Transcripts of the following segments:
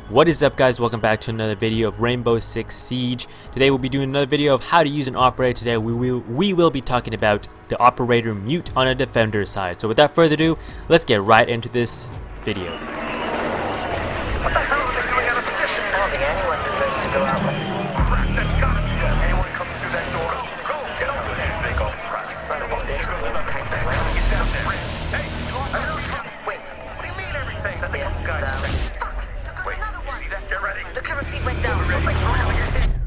What is up, guys? Welcome back to another video of Rainbow Six Siege. Today we'll be doing another video of how to use an operator. Today we will be talking about the operator mute on a defender side. So without further ado, let's get right into this video. What the hell are they doing out of position? I don't think anyone deserves to go out like... Crap, that's gotta be it. Anyone comes through that door, go, get over there. Big old crap. Son of a bitch, we're gonna take that round. Get down there. Hey, you want to... Wait. What do you mean everything? Is that the guys? Fuck. Wait, you see that? Get ready. The camera feed went down. Looks like you're dead.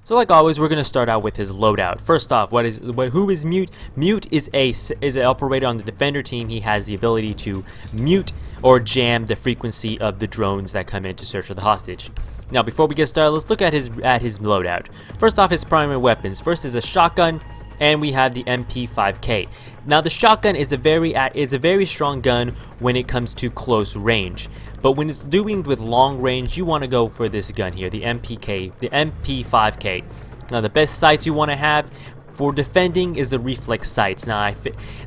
So like always, we're gonna start out with his loadout. First off, who is mute? Mute is an operator on the defender team. He has the ability to mute or jam the frequency of the drones that come in to search for the hostage. Now, before we get started, let's look at his loadout. First off, his primary weapons. First is a shotgun, and we have the MP5K. Now, the shotgun is a very strong gun when it comes to close range. But when it's doing with long range, you want to go for this gun here, the MP5K. Now, the best sights you want to have for defending is the reflex sights. Now,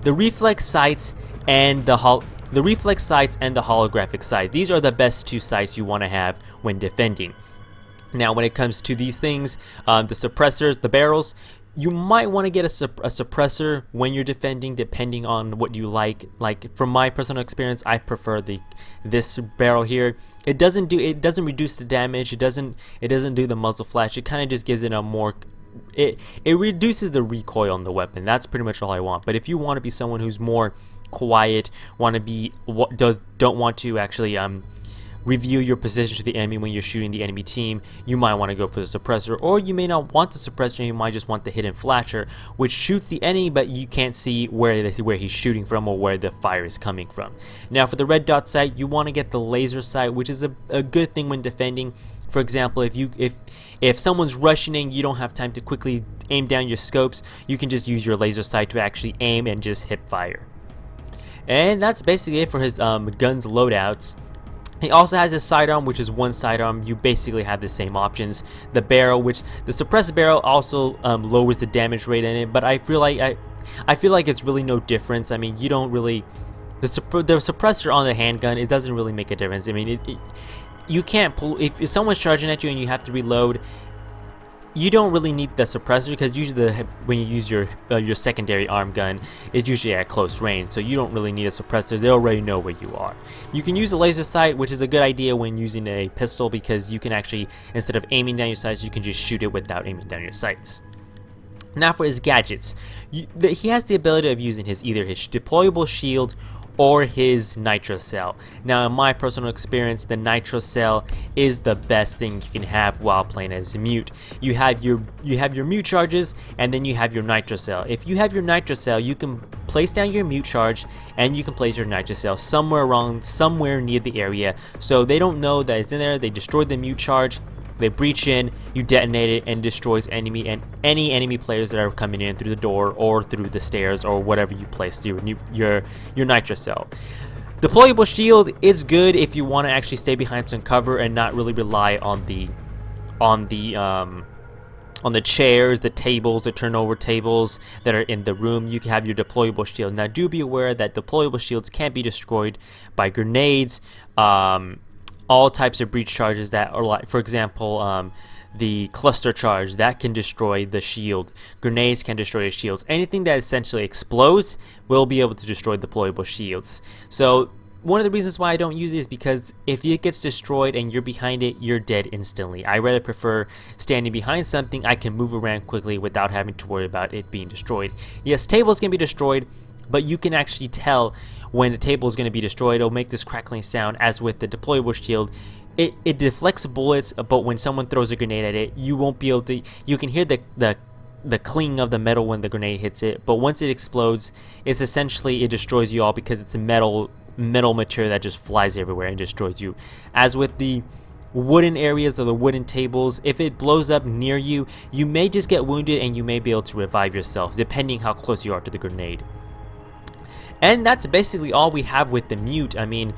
the reflex sights and the holographic sight. These are the best two sights you want to have when defending. Now, when it comes to these things, the suppressors, the barrels, you might want to get a suppressor when you're defending, depending on what you like. Like, from my personal experience, I prefer this barrel here. It doesn't reduce the damage. It doesn't do the muzzle flash. It kind of just gives it a more. It reduces the recoil on the weapon. That's pretty much all I want. But if you want to be someone who's more quiet, don't want to actually review your position to the enemy when you're shooting the enemy team, you might want to go for the suppressor, or you may not want the suppressor. You might just want the hidden flasher, which shoots the enemy, but you can't see where he's shooting from or where the fire is coming from. Now, for the red dot sight, you want to get the laser sight, which is a good thing when defending. For example, if someone's rushing in, you don't have time to quickly aim down your scopes, you can just use your laser sight to actually aim and just hip fire. And that's basically it for his guns loadouts. He also has his sidearm, which is one sidearm. You basically have the same options. The barrel, which the suppressed barrel also lowers the damage rate in it, but I feel like it's really no difference. I mean, you don't really the suppressor on the handgun, it doesn't really make a difference. I mean, you can't pull if someone's charging at you and you have to reload. You don't really need the suppressor, because usually when you use your secondary arm gun, it's usually at close range, so you don't really need a suppressor. They already know where you are. You can use a laser sight, which is a good idea when using a pistol, because you can actually, instead of aiming down your sights, you can just shoot it without aiming down your sights. Now for his gadgets, he has the ability of using either his deployable shield or his nitro cell. Now, in my personal experience, the nitro cell is the best thing you can have while playing as a mute. You have your mute charges, and then you have your nitro cell. If you have your nitro cell, you can place down your mute charge, and you can place your nitro cell somewhere near the area, so they don't know that it's in there. They destroy the mute charge, they breach in, you detonate it, and destroys any enemy players that are coming in through the door or through the stairs or whatever you place your nitro cell. Deployable shield is good if you want to actually stay behind some cover and not really rely on the chairs, the tables, the turnover tables that are in the room. You can have your deployable shield. Now, do be aware that deployable shields can be destroyed by grenades, all types of breach charges that are, like, for example, the cluster charge that can destroy the shield. Grenades can destroy the shields. Anything that essentially explodes will be able to destroy deployable shields. So one of the reasons why I don't use it is because if it gets destroyed and you're behind it, you're dead instantly. I rather prefer standing behind something I can move around quickly without having to worry about it being destroyed. Yes, tables can be destroyed, but you can actually tell when the table is going to be destroyed. It'll make this crackling sound, as with the deployable shield. It deflects bullets, but when someone throws a grenade at it, you won't be able to. You can hear the cling of the metal when the grenade hits it, but once it explodes, it's essentially, it destroys you all, because it's a metal material that just flies everywhere and destroys you. As with the wooden areas or the wooden tables, if it blows up near you, you may just get wounded and you may be able to revive yourself, depending how close you are to the grenade. And that's basically all we have with the mute. I mean,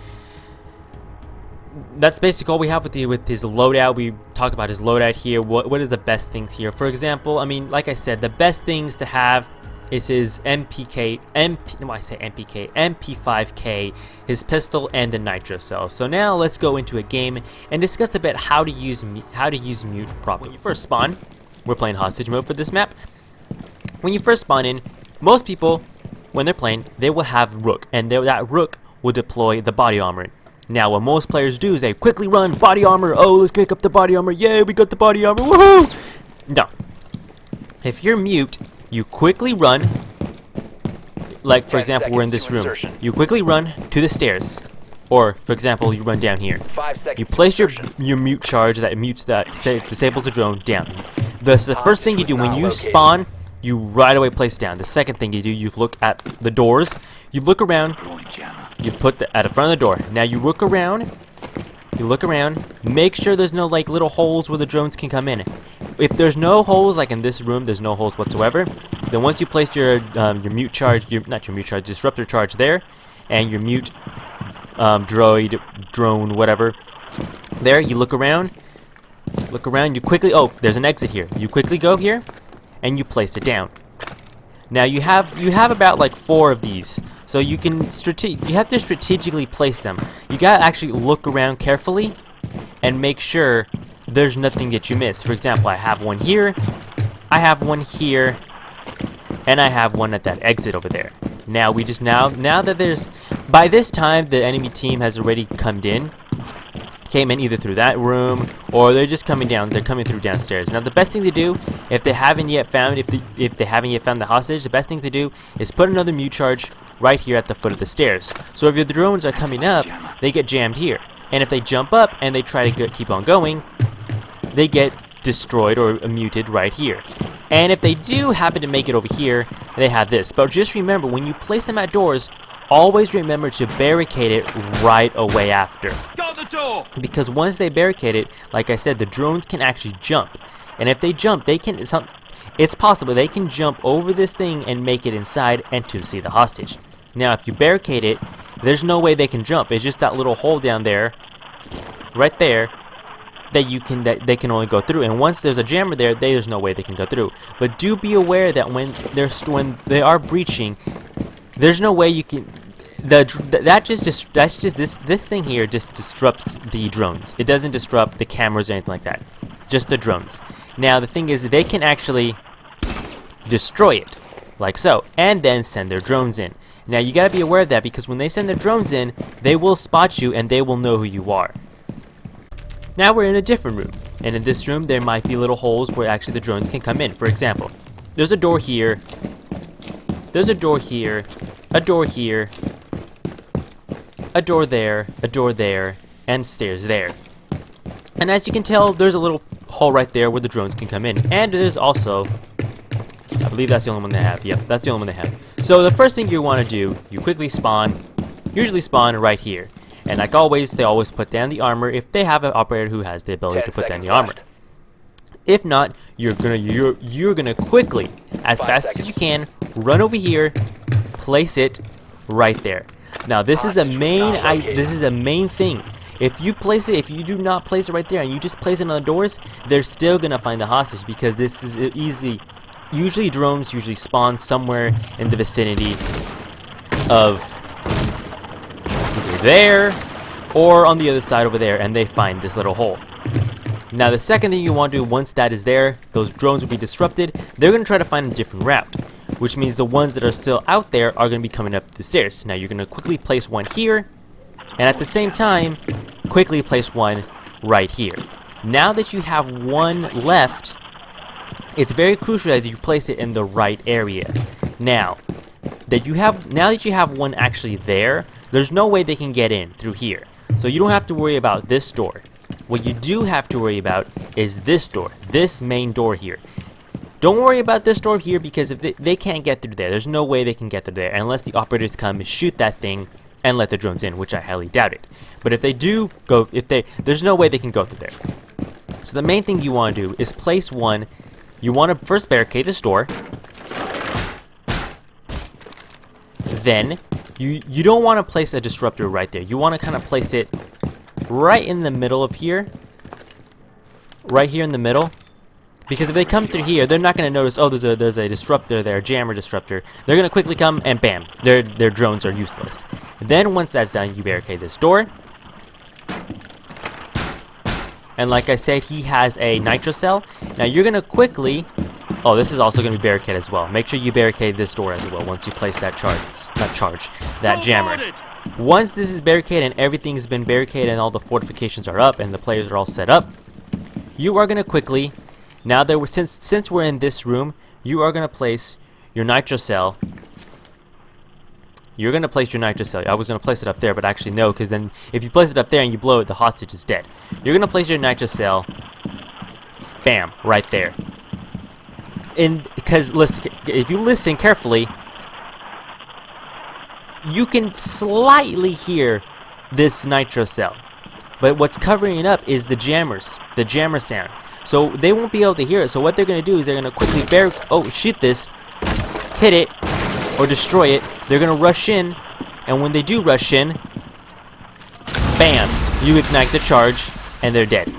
that's basically all we have with his loadout. We talk about his loadout here. What is the best things here? For example, I mean, like I said, the best things to have is his MP5K, his pistol, and the nitro cell. So now let's go into a game and discuss a bit how to use mute properly. When you first spawn, we're playing hostage mode for this map. When you first spawn in, most people, when they're playing, they will have rook, and that rook will deploy the body armor. Now what most players do is they quickly run body armor. Oh, let's pick up the body armor. Yeah, we got the body armor. Woohoo! No. If you're mute, you quickly run, like for example we're in this room, you quickly run to the stairs, or for example you run down here. You place your mute charge that disables the drone down. The first thing you do when you spawn, you right away place it down. The second thing you do, you look at the doors, you look around, you put at the front of the door. Now you look around, make sure there's no like little holes where the drones can come in. If there's no holes, like in this room, there's no holes whatsoever, then once you place your mute charge, disruptor charge there, and your mute drone, whatever, there, you look around, you quickly, oh, there's an exit here. You quickly go here, and you place it down. Now you have about like 4 of these, so you can you have to strategically place them. You gotta actually look around carefully, and make sure there's nothing that you miss. For example, I have one here, I have one here, and I have one at that exit over there. Now we just now that there's, by this time the enemy team has already came in either through that room, or they're just coming down. They're coming through downstairs. Now the best thing to do, if they haven't yet found the hostage, the best thing to do is put another mute charge right here at the foot of the stairs. So if your drones are coming up, they get jammed here, and if they jump up and they try to keep on going, they get destroyed or muted right here. And if they do happen to make it over here, they have this. But just remember, when you place them at doors, always remember to barricade it right away after. Got the door! Because once they barricade it, like I said, the drones can actually jump. And if they jump, it's possible they can jump over this thing and make it inside and to see the hostage. Now if you barricade it, there's no way they can jump. It's just that little hole down there, right there, that they can only go through, and once there's a jammer there, there's no way they can go through. But do be aware that when they are breaching, there's no way you can. This thing here just disrupts the drones. It doesn't disrupt the cameras or anything like that. Just the drones. Now the thing is, they can actually destroy it, like so, and then send their drones in. Now you gotta be aware of that, because when they send their drones in, they will spot you and they will know who you are. Now we're in a different room, and in this room there might be little holes where actually the drones can come in. For example, there's a door here, there's a door here, a door here, a door there, and stairs there. And as you can tell, there's a little hole right there where the drones can come in. And there's also, I believe that's the only one they have. Yep, that's the only one they have. So the first thing you want to do, you quickly spawn, usually spawn right here. And like always, they always put down the armor if they have an operator who has the ability to put down the armor. If not, you're gonna quickly, as fast as you can, run over here, place it right there. Now this is a main thing. If you do not place it right there and you just place it on the doors, they're still gonna find the hostage, because this is easy. Usually drones spawn somewhere in the vicinity of either there or on the other side over there, and they find this little hole. Now the second thing you want to do, once that is there, those drones will be disrupted. They're going to try to find a different route, which means the ones that are still out there are going to be coming up the stairs. Now you're going to quickly place one here, and at the same time quickly place one right here. Now that you have one left, it's very crucial that you place it in the right area. Now that you have one actually there, there's no way they can get in through here. So you don't have to worry about this door. What you do have to worry about is this door, this main door here. Don't worry about this door here, because if they can't get through there, there's no way they can get through there unless the operators come and shoot that thing and let the drones in, which I highly doubt it. But if they do go, there's no way they can go through there. So the main thing you want to do is place one. You want to first barricade this door. Then you don't want to place a disruptor right there. You want to kind of place it right in the middle of here. Right here in the middle. Because if they come through here, they're not going to notice, oh, there's a disruptor there, a jammer disruptor. They're going to quickly come and bam, their drones are useless. Then once that's done, you barricade this door. And like I said, he has a nitro cell. Now you're going to quickly, oh, this is also going to be barricaded as well. Make sure you barricade this door as well once you place that that jammer. Once this is barricaded and everything's been barricaded and all the fortifications are up and the players are all set up, you are going to quickly, now that since we're in this room, you are going to place your nitro cell. You're going to place your nitro cell. I was going to place it up there, but actually no, because then if you place it up there and you blow it, the hostage is dead. You're going to place your nitro cell, bam, right there. And because listen, if you listen carefully, you can slightly hear this nitro cell. But what's covering it up is the jammers, the jammer sound. So they won't be able to hear it. So what they're going to do is they're going to quickly shoot this, hit it, or destroy it. They're going to rush in, and when they do rush in, bam, you ignite the charge, and they're dead.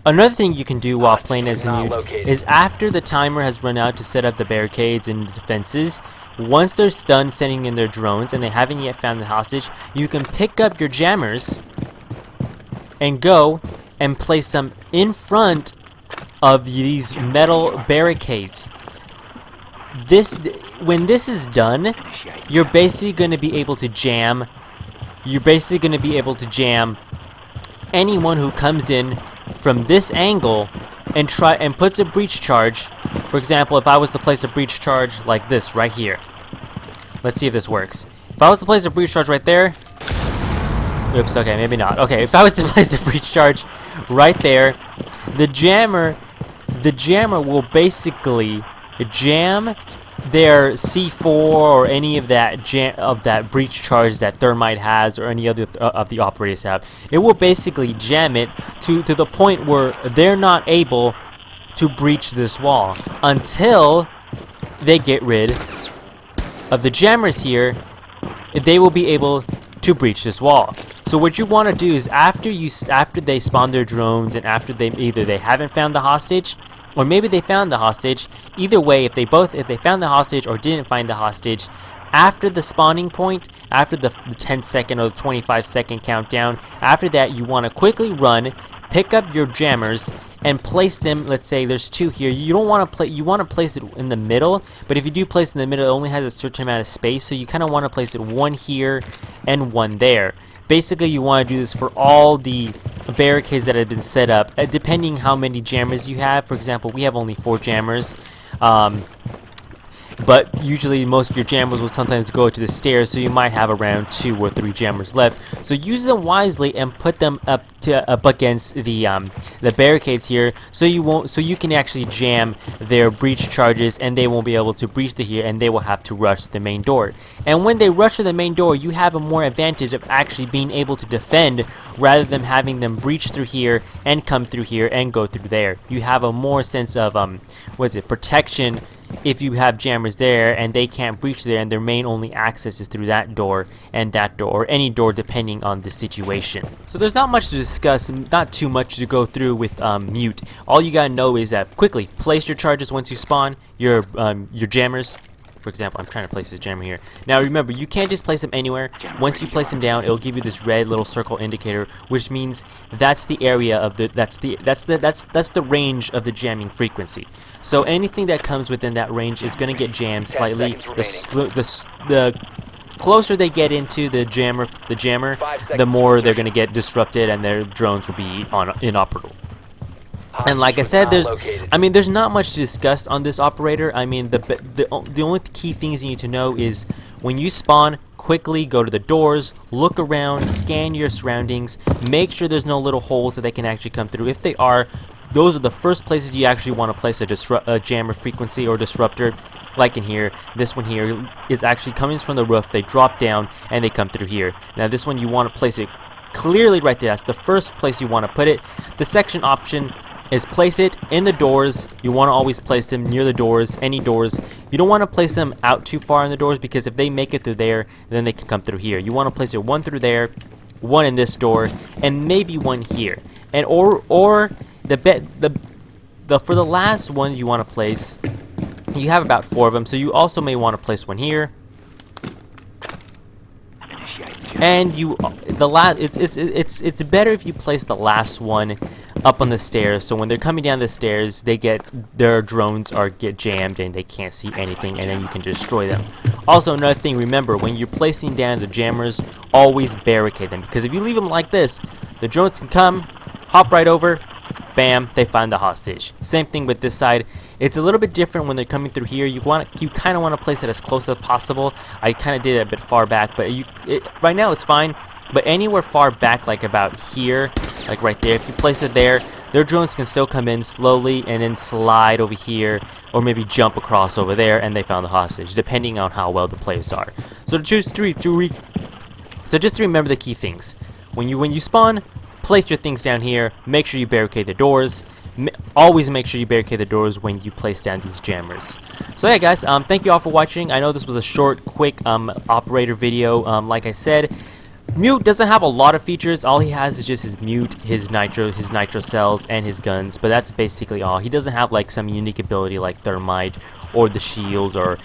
Another thing you can do while playing as a mute is after the timer has run out to set up the barricades and the defenses, once they're done sending in their drones and they haven't yet found the hostage, you can pick up your jammers and go and place them in front of these metal barricades. When this is done, you're basically going to be able to jam. You're basically going to be able to jam anyone who comes in from this angle and puts a breach charge. For example, if I was to place a breach charge like this right here, let's see if this works. If I was to place a breach charge right there, oops, okay, maybe not. Okay, if I was to place a breach charge right there, the jammer will basically jam their C4 or any of that breach charge that Thermite has or any other of the operators have. It will basically jam it to the point where they're not able to breach this wall until they get rid of the jammers here. They will be able to breach this wall. So what you want to do is after they spawn their drones and after either they haven't found the hostage or maybe they found the hostage, either way, if they found the hostage or didn't find the hostage, after the spawning point, after the 10-second or the 25-second countdown, after that you want to quickly run, pick up your jammers and place them. Let's say there's two here. You want to place it in the middle, but if you do place it in the middle, it only has a certain amount of space, so you kind of want to place it one here and one there. Basically, you want to do this for all the barricades that have been set up, depending how many jammers you have. For example, we have only 4 jammers. But usually most of your jammers will sometimes go to the stairs, so you might have around 2 or 3 jammers left. So use them wisely and put them up against the barricades here, so you can actually jam their breach charges, and they won't be able to breach the here, and they will have to rush to the main door. And when they rush to the main door, you have a more advantage of actually being able to defend rather than having them breach through here and come through here and go through there. You have a more sense of protection if you have jammers there and they can't breach there, and their main only access is through that door and that door, or any door depending on the situation. So there's not much to discuss, not too much to go through with mute. All you gotta know is that quickly place your charges once you spawn your jammers. For example, I'm trying to place this jammer here. Now remember, you can't just place them anywhere. Once you place them down, it'll give you this red little circle indicator, which means that's the area of that's the range of the jamming frequency. So anything that comes within that range is going to get jammed slightly. The closer they get into the jammer, the more they're going to get disrupted, and their drones will be inoperable. And like I said, there's not much to discuss on this operator. I mean, the only key things you need to know is when you spawn, quickly go to the doors, look around, scan your surroundings, make sure there's no little holes that they can actually come through. If they are, those are the first places you actually want to place a jammer frequency or disruptor. Like in here, this one here is actually coming from the roof. They drop down and they come through here. Now this one, you want to place it clearly right there. That's the first place you want to put it. The section option is place it in the doors. You want to always place them near the doors, any doors. You don't want to place them out too far in the doors, because if they make it through there, then they can come through here. You want to place it one through there, one in this door, and maybe one here. And or for the last one you want to place, you have about 4 of them, so you also may want to place one here. And it's better if you place the last one up on the stairs, so when they're coming down the stairs, their drones get jammed and they can't see anything, and then you can destroy them. Also, another thing, remember, when you're placing down the jammers, always barricade them, because if you leave them like this, the drones can come, hop right over, bam, they find the hostage. Same thing with this side. It's a little bit different when they're coming through here. You kind of want to place it as close as possible. I kind of did it a bit far back, but right now it's fine. But anywhere far back, like about here, like right there, if you place it there, their drones can still come in slowly and then slide over here, or maybe jump across over there, and they found the hostage, depending on how well the players are. So just to remember the key things. When you spawn, place your things down here. Make sure you barricade the doors. Always make sure you barricade the doors when you place down these jammers. So yeah, guys, thank you all for watching. I know this was a short, quick operator video. Like I said, Mute doesn't have a lot of features. All he has is just his mute, his nitro cells, and his guns. But that's basically all. He doesn't have like some unique ability like thermite or the shields, or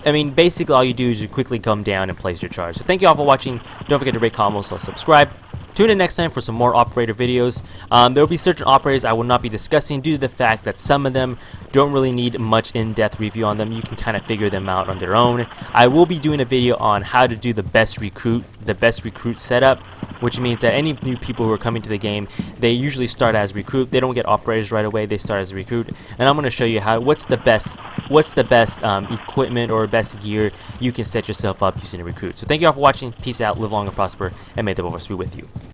I mean, basically all you do is you quickly come down and place your charge. So thank you all for watching. Don't forget to rate, comment, also subscribe. Tune in next time for some more operator videos. There will be certain operators I will not be discussing due to the fact that some of them don't really need much in-depth review on them. You can kind of figure them out on their own. I will be doing a video on how to do the best recruit setup, which means that any new people who are coming to the game, they usually start as recruit. They don't get operators right away. They start as a recruit, and I'm going to show you what's the best equipment or best gear you can set yourself up using a recruit. So thank you all for watching. Peace out. Live long and prosper, and may the force be with you.